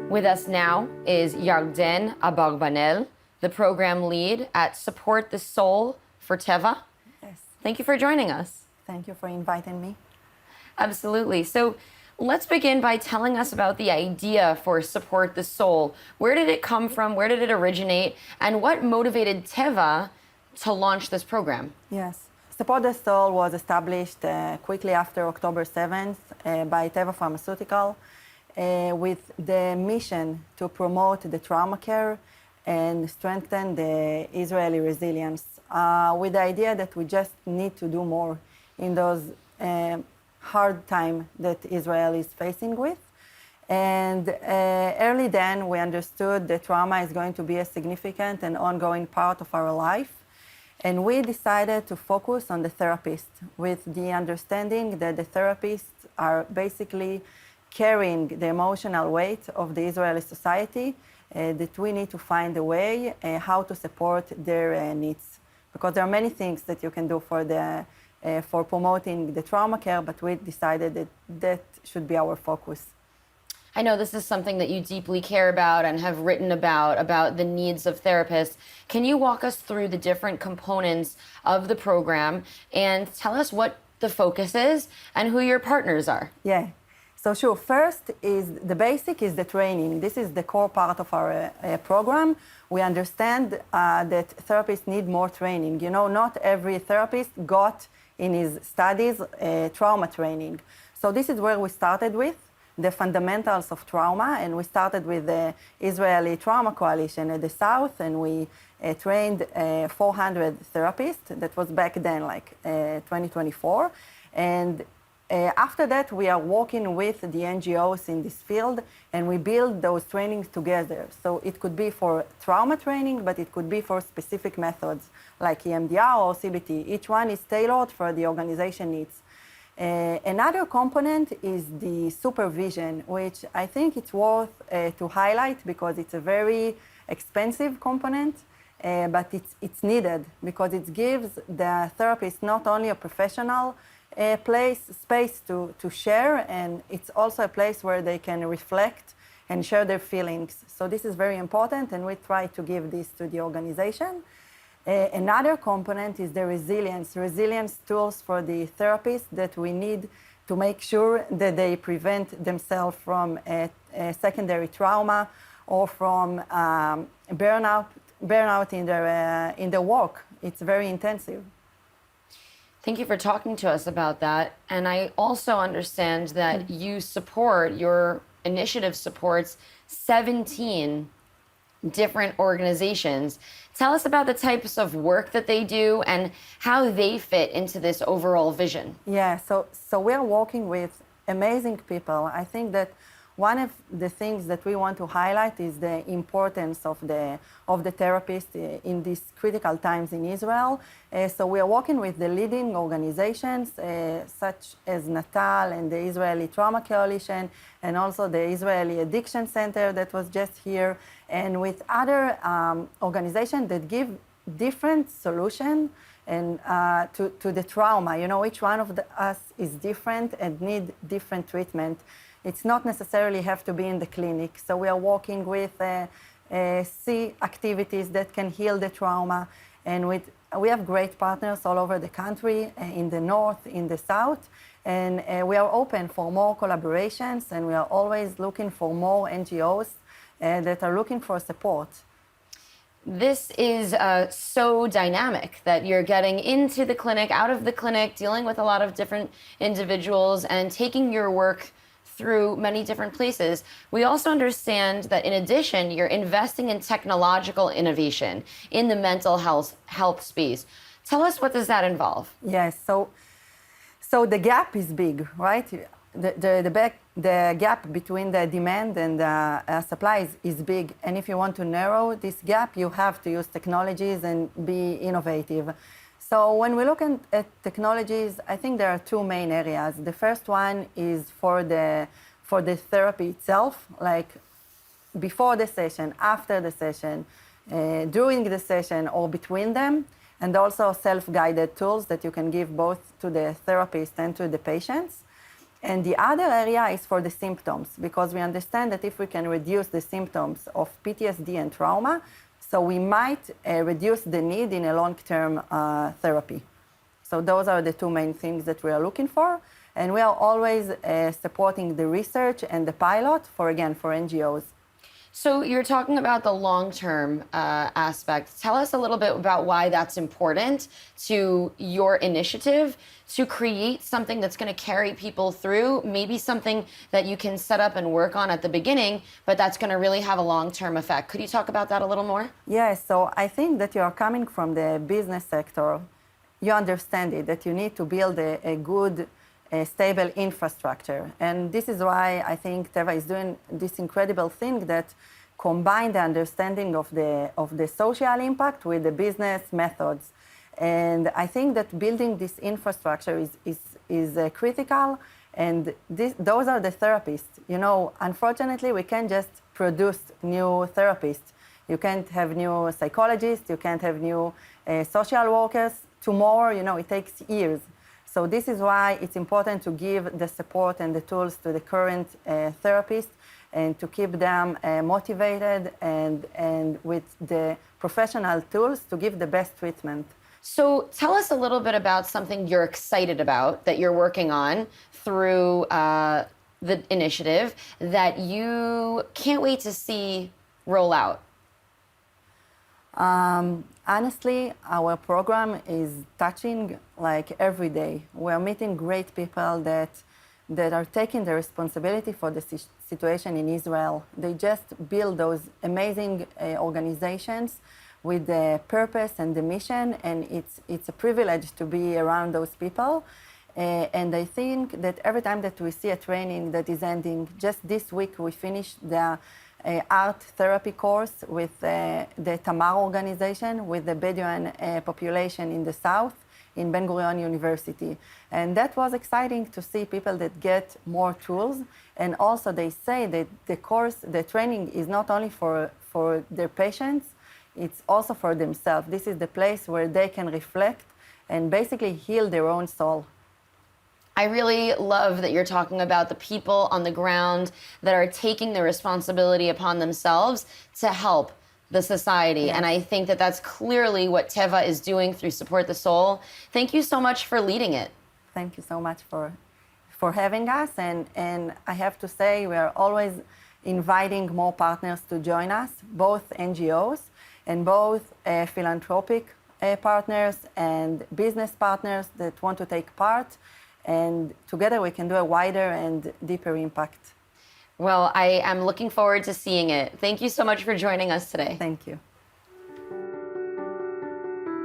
With us now is Yarden Abarbanel, the program lead at Support the Soul for Teva. Yes. Thank you for joining us. Thank you for inviting me. Absolutely. So let's begin by telling us about the idea for Support the Soul. Where did it come from? Where did it originate? And what motivated Teva to launch this program? Yes. Support the Soul was established quickly after October 7th by Teva Pharmaceutical with the mission to promote the trauma care and strengthen the Israeli resilience with the idea that we just need to do more in those hard times that Israel is facing with. And early then, we understood that trauma is going to be a significant and ongoing part of our life. And we decided to focus on the therapist with the understanding that the therapists are basically carrying the emotional weight of the Israeli society, that we need to find a way how to support their needs. Because there are many things that you can do for promoting the trauma care, but we decided that that should be our focus. I know this is something that you deeply care about and have written about the needs of therapists. Can you walk us through the different components of the program and tell us what the focus is and who your partners are? Yeah. So sure, first is the basic is the training. This is the core part of our program. We understand that therapists need more training. You know, not every therapist got in his studies trauma training. So this is where we started with the fundamentals of trauma, and we started with the Israeli Trauma Coalition at the South, and we trained 400 therapists. That was back then, like 2024. And after that, we are working with the NGOs in this field, and we build those trainings together. So it could be for trauma training, but it could be for specific methods like EMDR or CBT. Each one is tailored for the organization needs. Another component is the supervision, which I think it's worth to highlight because it's a very expensive component, but it's needed because it gives the therapist not only a professional space to share, and it's also a place where they can reflect and share their feelings. So this is very important, and we try to give this to the organization. Another component is the resilience tools for the therapists that we need to make sure that they prevent themselves from a secondary trauma or from burnout in their work. It's very intensive. Thank you for talking to us about that. And I also understand that your initiative supports 17 different organizations. Tell us about the types of work that they do and how they fit into this overall vision. Yeah, so we're working with amazing people. I think that one of the things that we want to highlight is the importance of the therapist in these critical times in Israel. So we are working with the leading organizations such as Natal and the Israeli Trauma Coalition, and also the Israeli Addiction Center that was just here, and with other organizations that give different solutions and to the trauma. You know, each one of us is different and need different treatment. It's not necessarily have to be in the clinic. So we are working with activities that can heal the trauma. And we have great partners all over the country, in the north, in the south. And we are open for more collaborations, and we are always looking for more NGOs that are looking for support. This is so dynamic that you're getting into the clinic, out of the clinic, dealing with a lot of different individuals and taking your work through many different places. We also understand that in addition, you're investing in technological innovation in the mental health space. Tell us, what does that involve? Yes, so the gap is big, right? The gap between the demand and the supply is big. And if you want to narrow this gap, you have to use technologies and be innovative. So when we look at technologies, I think there are two main areas. The first one is for the therapy itself, like before the session, after the session, during the session, or between them, and also self-guided tools that you can give both to the therapist and to the patients. And the other area is for the symptoms, because we understand that if we can reduce the symptoms of PTSD and trauma, so we might reduce the need in a long-term therapy. So those are the two main things that we are looking for. And we are always supporting the research and the pilot for NGOs. So you're talking about the long-term aspect. Tell us a little bit about why that's important to your initiative to create something that's going to carry people through, maybe something that you can set up and work on at the beginning, but that's going to really have a long-term effect. Could you talk about that a little more? Yes, so I think that you are coming from the business sector. You understand it, that you need to build a good, stable infrastructure. And this is why I think Teva is doing this incredible thing that combine the understanding of the social impact with the business methods. And I think that building this infrastructure is critical. And those are the therapists. You know, unfortunately, we can't just produce new therapists. You can't have new psychologists. You can't have new social workers. Tomorrow, you know, it takes years. So this is why it's important to give the support and the tools to the current therapists and to keep them motivated and with the professional tools to give the best treatment. So tell us a little bit about something you're excited about that you're working on through the initiative that you can't wait to see roll out. Honestly, our program is touching like every day. We're meeting great people that are taking the responsibility for the situation in Israel. They just build those amazing organizations with the purpose and the mission, and it's a privilege to be around those people. And I think that every time that we see a training that is ending, just this week we finished the art therapy course with the Tamar organization with the Bedouin population in the south in Ben Gurion University. And that was exciting to see people that get more tools. And also they say that the training is not only for their patients, it's also for themselves. This is the place where they can reflect and basically heal their own soul. I really love that you're talking about the people on the ground that are taking the responsibility upon themselves to help the society. Yes. And I think that that's clearly what Teva is doing through Support the Soul. Thank you so much for leading it. Thank you so much for having us. And I have to say, we are always inviting more partners to join us, both NGOs and both philanthropic partners and business partners that want to take part. And together we can do a wider and deeper impact. Well, I am looking forward to seeing it. Thank you so much for joining us today. Thank you.